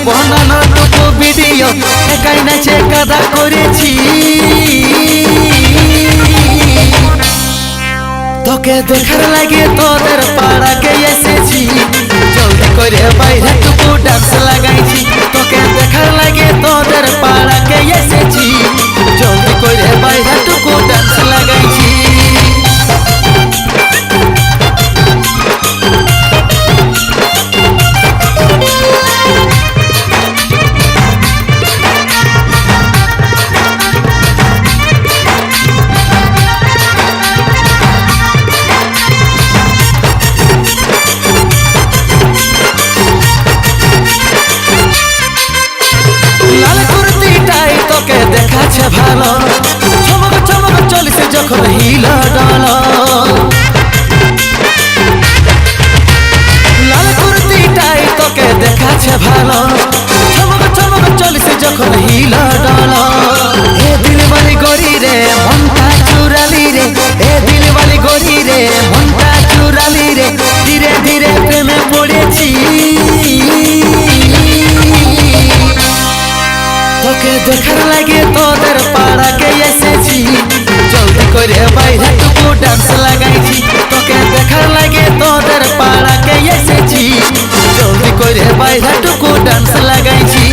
বানানোটুকু video একাই নাচে কাদা করেছি তোকে দেখার লাগে তোদের পাড়াকে এসেছি জলদি করে বাইরেটুকু ডান্স লাগাইছি তোকে দেখার লাগে তোদের পাড়াকে এসেছি জলদি করে বাইরেটুকু ডান্স লাগাইছি দেখাচ্ছে ভালো চমক চমক চলিছে যখন হিল ডল লাল কুর্তিটাই তোকে দেখাচ্ছে ভালো চমক চমক চলিছে যখন হিল ডল এ দিলবালি গরি রে মনটা চুরালি রে এ দিলবালি গরি রে মনটা চুরালি রে ধীরে ধীরে প্রেমে পড়েছি তোকে দেখার লাগে তোদের পাড়াকে এসেছি জলদি করে বাইরেটুকু ডান্স লাগাইছি তোকে দেখার লাগে তোদের পাড়াকে এসেছি জলদি করে বাইরেটুকু ডান্স লাগাইছি